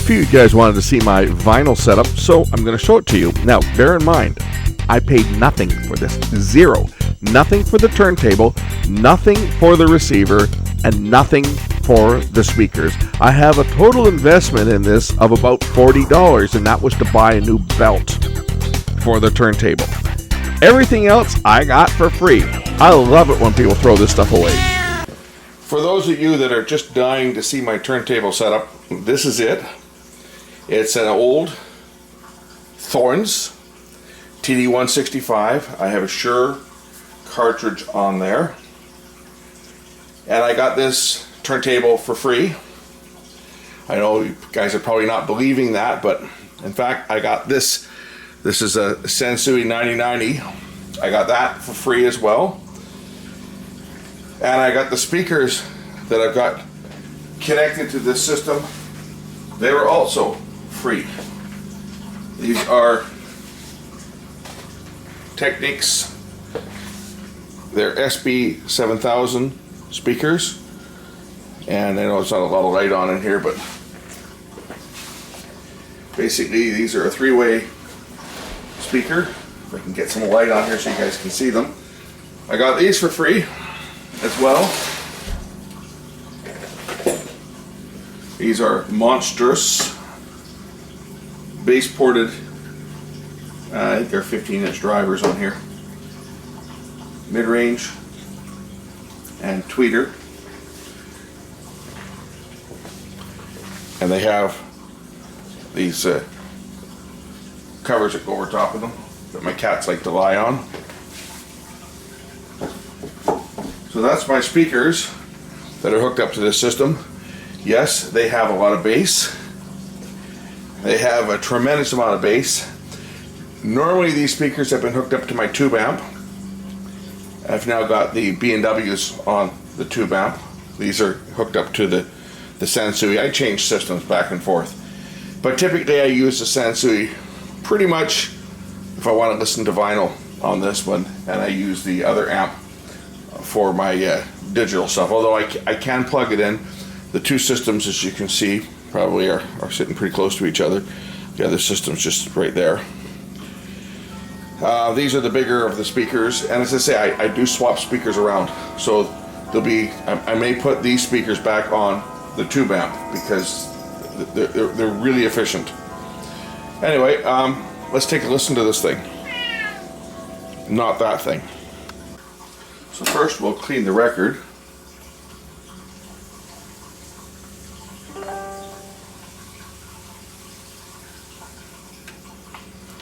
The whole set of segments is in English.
few of you guys wanted to see my vinyl setup, so I'm going to show it to you. Now, bear in mind, I paid nothing for this. Zero. Nothing for the turntable, nothing for the receiver, and nothing for the speakers. I have a total investment in this of about $40, and that was to buy a new belt for the turntable. Everything else I got for free. I love it when people throw this stuff away. For those of you that are just dying to see my turntable setup, this is it. It's an old Thorns TD165. I have a Shure cartridge on there. And I got this turntable for free. I know you guys are probably not believing that, but in fact I got this. This is a Sansui 9090. I got that for free as well. And I got the speakers that I've got connected to this system. They were also free. These are Technics. They're SB 7000 speakers. And I know it's not a lot of light on in here, but basically these are a three-way speaker. If I can get some light on here so you guys can see them. I got these for free as well. These are monstrous base ported, I think they're 15-inch drivers on here. Mid-range and tweeter. And they have these covers that go over top of them that my cats like to lie on. So that's my speakers that are hooked up to this system. Yes, they have a lot of bass. They have a tremendous amount of bass. Normally these speakers have been hooked up to my tube amp. I've now got the B&Ws on the tube amp. These are hooked up to the Sansui. I change systems back and forth. But typically I use the Sansui pretty much if I want to listen to vinyl on this one, and I use the other amp for my digital stuff. Although I can plug it in. The two systems, as you can see, probably are sitting pretty close to each other. The other system's just right there. These are the bigger of the speakers, and as I say, I do swap speakers around. So there'll be, I may put these speakers back on the tube amp because they're really efficient. Anyway, let's take a listen to this thing. Not that thing. So first we'll clean the record.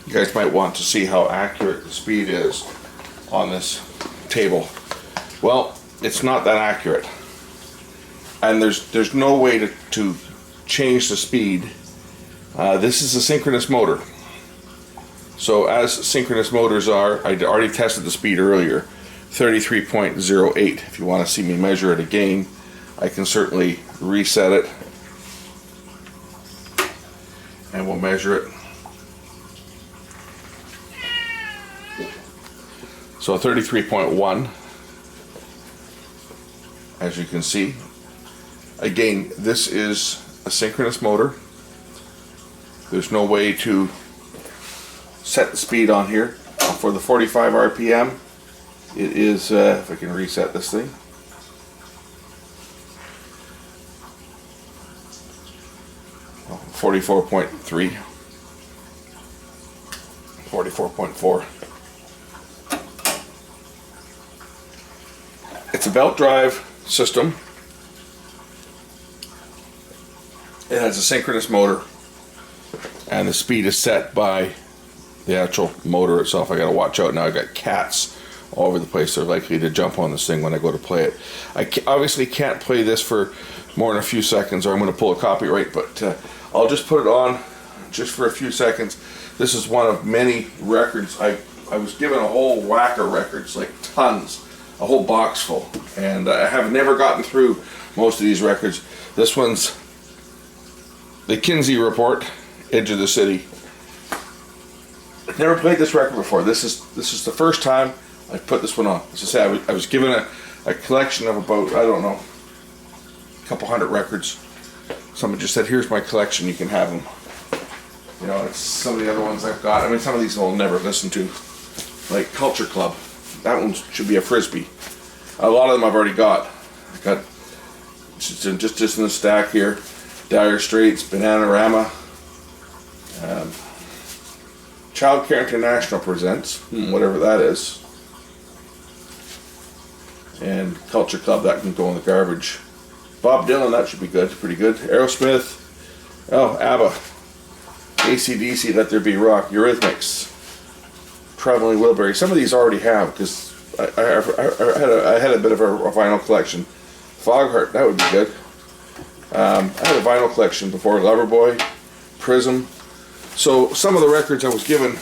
You guys might want to see how accurate the speed is on this table. Well, it's not that accurate. And there's no way to change the speed. This is a synchronous motor. So as synchronous motors are, I already tested the speed earlier, 33.08. If you want to see me measure it again, I can certainly reset it. And we'll measure it. So 33.1, as you can see. Again, this is a synchronous motor. There's no way to set the speed on here. For the 45 RPM, it is, if I can reset this thing. Oh, 44.3, 44.4. It's a belt drive system. It has a synchronous motor, and the speed is set by the actual motor itself. I gotta watch out now. I got cats all over the place. They're likely to jump on this thing when I go to play it. I obviously can't play this for more than a few seconds, or I'm going to pull a copyright, but I'll just put it on just for a few seconds. This is one of many records. I was given a whole whack of records, like tons. A whole box full, and I have never gotten through most of these records. This one's the Kinsey Report, Edge of the City. I've never played this record before. This is the first time I've put this one on. As I say, I was given a collection of about, I don't know, a couple hundred records. Someone just said, here's my collection, you can have them. You know, it's some of the other ones I've got. I mean, some of these I'll never listen to. Like Culture Club. That one should be a Frisbee. A lot of them I've already got. I got just in the stack here. Dire Straits, Bananarama. Childcare International presents, whatever that is. And Culture Club, that can go in the garbage. Bob Dylan, that should be good, pretty good. Aerosmith. Oh, ABBA. AC/DC, Let There Be Rock. Eurythmics. Traveling Wilbury. Some of these I already have because I had a bit of a vinyl collection. Foghart, that would be good. I had a vinyl collection before. Loverboy, Prism. So some of the records I was given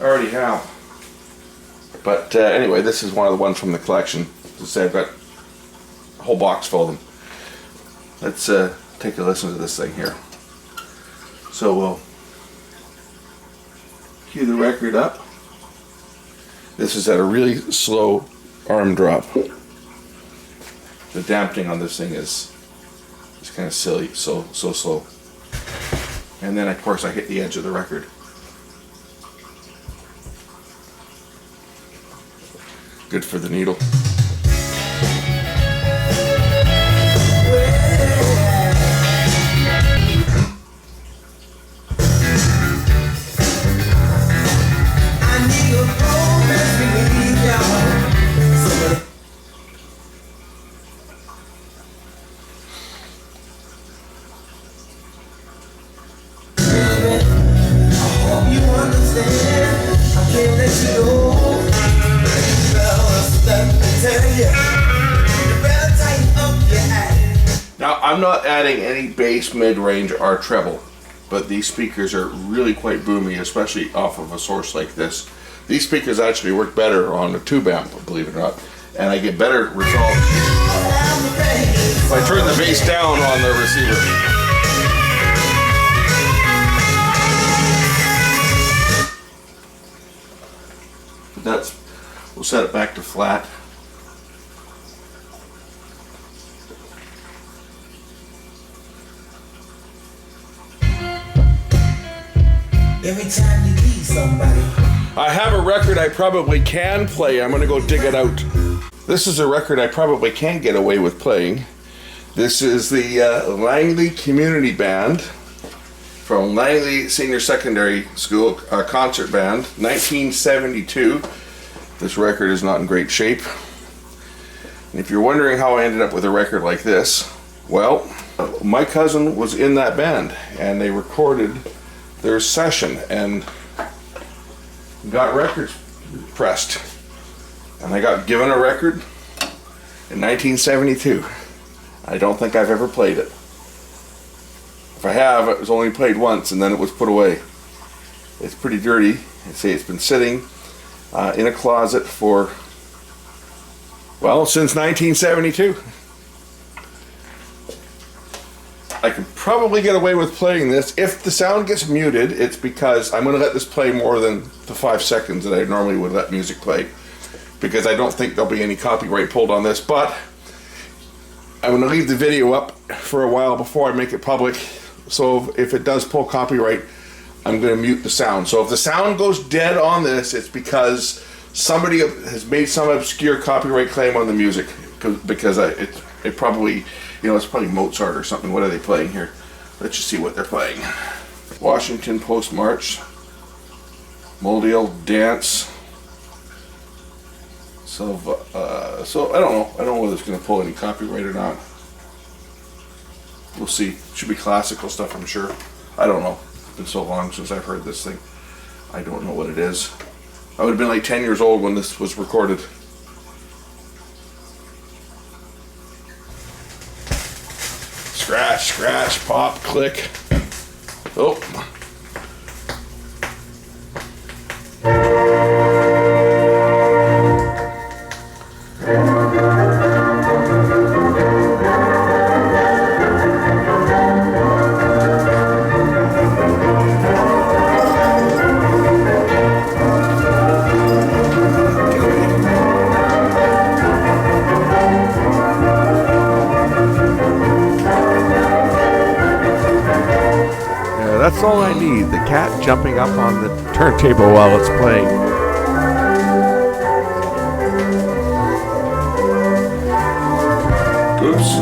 I already have. But anyway, this is one of the ones from the collection. As I say, I've got a whole box full of them. Let's take a listen to this thing here. So we'll cue the record up. This is at a really slow arm drop. The damping on this thing is kind of silly, so slow. And then of course I hit the edge of the record. Good for the needle. Now, I'm not adding any bass, mid-range, or treble, but these speakers are really quite boomy, especially off of a source like this. These speakers actually work better on a tube amp, believe it or not, and I get better results if I turn the bass down on the receiver. We'll set it back to flat. Every time you need somebody. I have a record I probably can play. I'm going to go dig it out. This is a record I probably can get away with playing. This is the Langley Community Band from Langley Senior Secondary School concert band, 1972. This record is not in great shape. And if you're wondering how I ended up with a record like this, well, my cousin was in that band and they recorded their session and got records pressed. And I got given a record in 1972. I don't think I've ever played it. If I have, it was only played once and then it was put away. It's pretty dirty. I say it's been sitting in a closet for, well, since 1972. I could probably get away with playing this. If the sound gets muted, it's because I'm going to let this play more than the 5 seconds that I normally would let music play, because I don't think there'll be any copyright pulled on this. But I'm going to leave the video up for a while before I make it public, so if it does pull copyright, I'm going to mute the sound. So if the sound goes dead on this, it's because somebody has made some obscure copyright claim on the music, because it probably, you know, it's probably Mozart or something. What are they playing here? Let's just see what they're playing. Washington Post March, Moldy Old Dance. So I don't know. I don't know whether it's going to pull any copyright or not. We'll see. Should be classical stuff, I'm sure. I don't know. It's been so long since I've heard this thing. I don't know what it is. I would have been like 10 years old when this was recorded. Scratch, scratch, pop, click. Oh. That's all I need. The cat jumping up on the turntable while it's playing. Oops.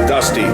Dusty.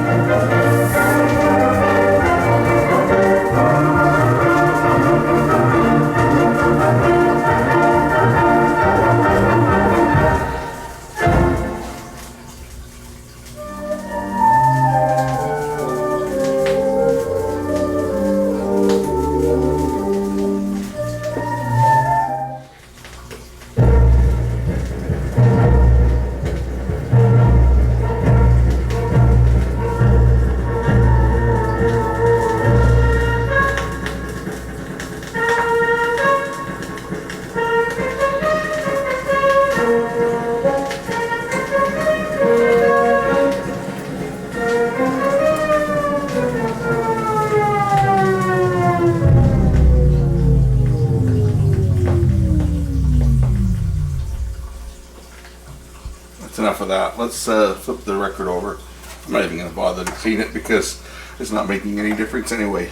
That's enough of that. Let's flip the record over. I'm not even going to bother to clean it because it's not making any difference anyway.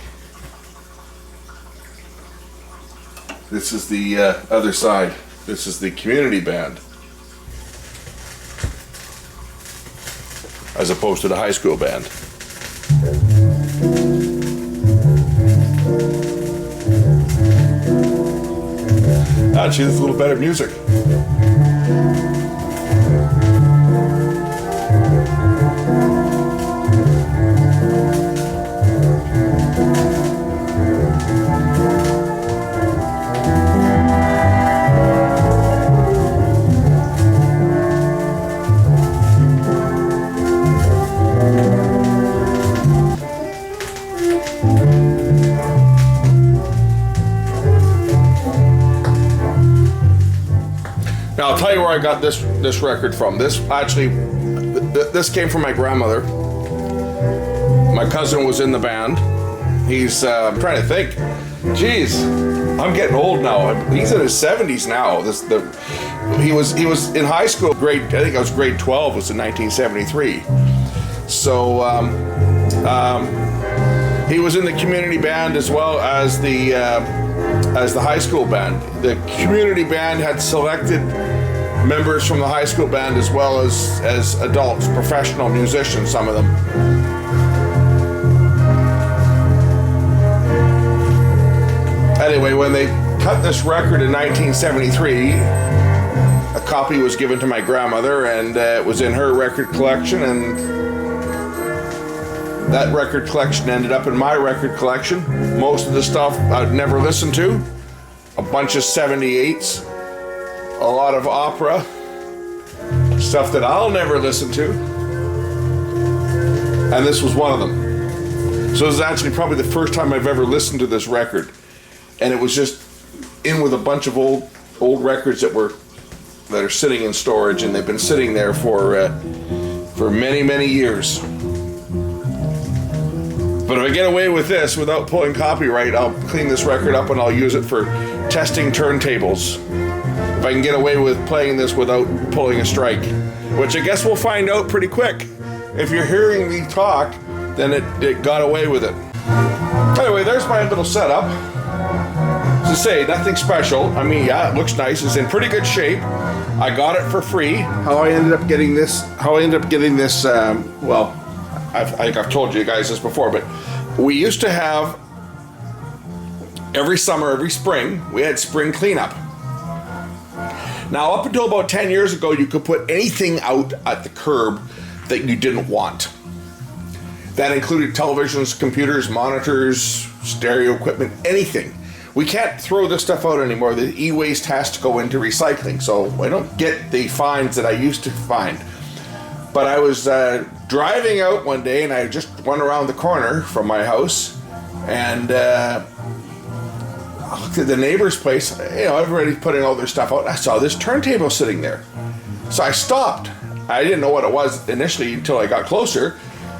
This is the other side. This is the community band, as opposed to the high school band. Actually, there's a little better music. Now I'll tell you where I got this record from. This actually, this came from my grandmother. My cousin was in the band. He's I'm trying to think. Jeez, I'm getting old now. He's in his 70s now. He was in high school. I think I was grade 12. It was in 1973. So he was in the community band as well as the high school band. The community band had selected members from the high school band as well as adults, professional musicians, some of them. Anyway, when they cut this record in 1973, a copy was given to my grandmother, and it was in her record collection, and that record collection ended up in my record collection. Most of the stuff I'd never listened to, a bunch of 78s, a lot of opera, stuff that I'll never listen to, and this was one of them. So this is actually probably the first time I've ever listened to this record, and it was just in with a bunch of old records that are sitting in storage, and they've been sitting there for many years. But if I get away with this without pulling copyright, I'll clean this record up and I'll use it for testing turntables. If I can get away with playing this without pulling a strike, which I guess we'll find out pretty quick. If you're hearing me talk, then it got away with it. Anyway, there's my little setup. To say, nothing special. I mean, yeah, it looks nice. It's in pretty good shape. I got it for free. How I ended up getting this, well, I think I've told you guys this before, but we used to have, every summer, every spring, we had spring cleanup. Now, up until about 10 years ago, you could put anything out at the curb that you didn't want. That included televisions, computers, monitors, stereo equipment, anything. We can't throw this stuff out anymore. The e-waste has to go into recycling, so I don't get the fines that I used to find. But I was driving out one day, and I just went around the corner from my house, and I looked at the neighbor's place. You know, everybody's putting all their stuff out. I saw this turntable sitting there. So I stopped. I didn't know what it was initially until I got closer,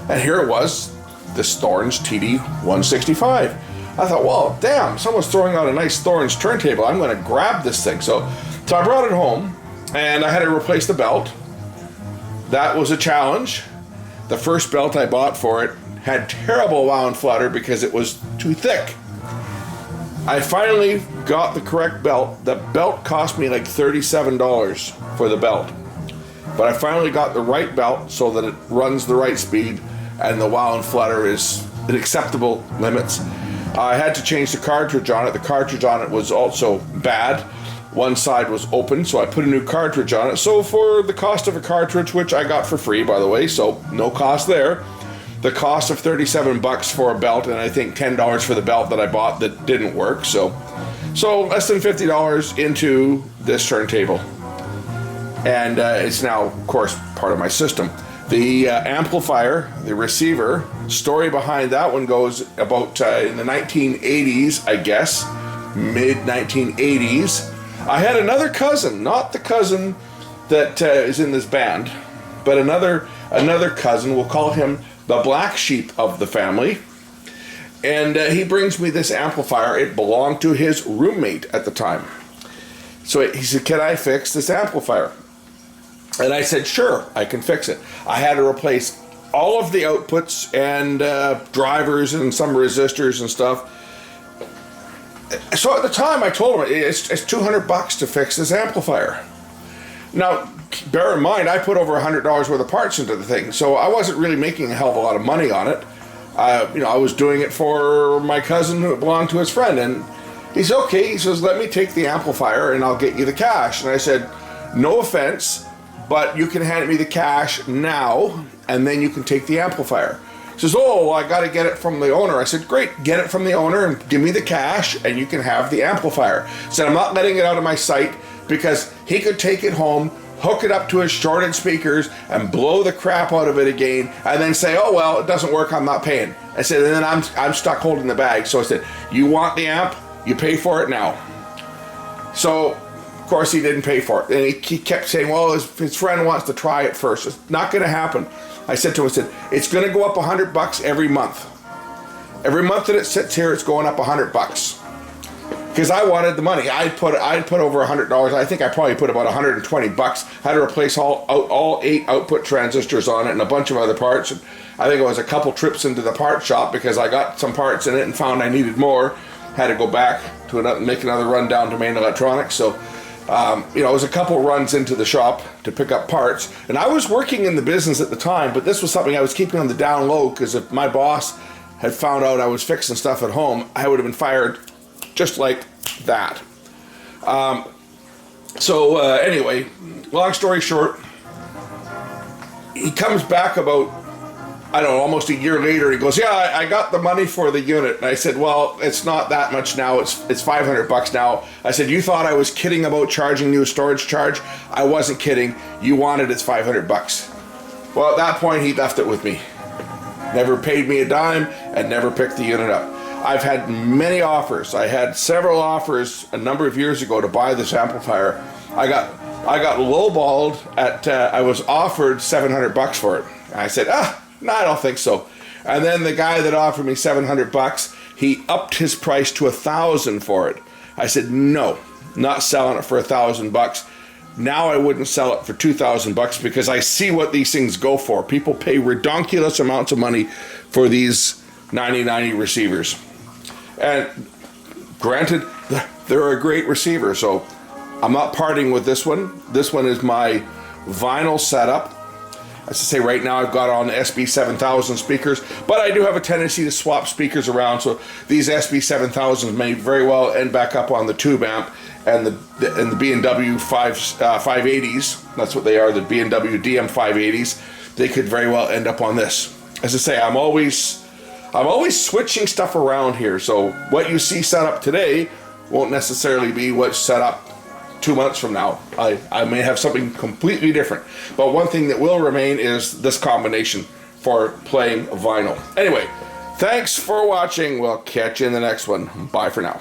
and here it was, this Thorns TD 165. I thought, well, damn, someone's throwing out a nice Thorns turntable. I'm going to grab this thing. So I brought it home, and I had to replace the belt. that was a challenge. The first belt I bought for it had terrible wow and flutter because it was too thick. I finally got the correct belt. The belt cost me like $37 for the belt. But I finally got the right belt so that it runs the right speed and the wow and flutter is in acceptable limits. I had to change the cartridge on it. The cartridge on it was also bad. One side was open, so I put a new cartridge on it. So for the cost of a cartridge, which I got for free, by the way, so no cost there, the cost of $37 for a belt, and I think $10 for the belt that I bought that didn't work. So less than $50 into this turntable. And it's now, of course, part of my system. The amplifier, the receiver, story behind that one goes about in the 1980s, I guess, mid-1980s. I had another cousin, not the cousin that is in this band, but another cousin, we'll call him the black sheep of the family. And he brings me this amplifier. It belonged to his roommate at the time. So he said, "Can I fix this amplifier?" And I said, "Sure, I can fix it." I had to replace all of the outputs and drivers and some resistors and stuff. So at the time I told him it's $200 to fix this amplifier. Now, bear in mind, I put over $100 worth of parts into the thing, so I wasn't really making a hell of a lot of money on it. I was doing it for my cousin who belonged to his friend, and he said, "Okay," he says, "let me take the amplifier and I'll get you the cash." And I said, "No offense, but you can hand me the cash now, and then you can take the amplifier." He says, "Oh, well, I got to get it from the owner." I said, "Great, get it from the owner and give me the cash, and you can have the amplifier." He said, "I'm not letting it out of my sight because he could take it home, hook it up to his shorted speakers, and blow the crap out of it again, and then say, 'Oh, well, it doesn't work, I'm not paying.'" I said, "And then I'm stuck holding the bag." So I said, "You want the amp? You pay for it now." So, of course, he didn't pay for it. And he kept saying, "Well, his friend wants to try it first." It's not going to happen. I said to him, I said, "It's going to go up $100 every month. Every month that it sits here, it's going up $100. Because I wanted the money. I'd put over $100. I think I probably put about $120. I had to replace all 8 output transistors on it and a bunch of other parts. And I think it was a couple trips into the part shop because I got some parts in it and found I needed more. Had to go back to make another run down to Main Electronics. So, it was a couple runs into the shop to pick up parts. And I was working in the business at the time, but this was something I was keeping on the down low because if my boss had found out I was fixing stuff at home, I would have been fired just like that. Anyway, long story short, he comes back about, I don't know, almost a year later. He goes, "Yeah, I got the money for the unit." And I said, "Well, it's not that much now. It's $500 now." I said, "You thought I was kidding about charging you a storage charge? I wasn't kidding. You wanted it's $500. Well, at that point, he left it with me. Never paid me a dime and never picked the unit up. I've had many offers. I had several offers a number of years ago to buy this amplifier. I got lowballed at. I was offered $700 for it. I said, "No, I don't think so." And then the guy that offered me $700, he upped his price to $1,000 for it. I said, "No, not selling it for $1,000. Now I wouldn't sell it for $2,000 because I see what these things go for. People pay ridiculous amounts of money for these 9090 receivers. And granted, they're a great receiver, so I'm not parting with this one. This one is my vinyl setup. As I say, right now I've got on SB7000 speakers, but I do have a tendency to swap speakers around, so these SB7000s may very well end back up on the tube amp and the B&W 580s. That's what they are, the B&W DM 580s. They could very well end up on this. As I say, I'm always switching stuff around here, so what you see set up today won't necessarily be what's set up 2 months from now. I may have something completely different, but one thing that will remain is this combination for playing vinyl. Anyway, thanks for watching. We'll catch you in the next one. Bye for now.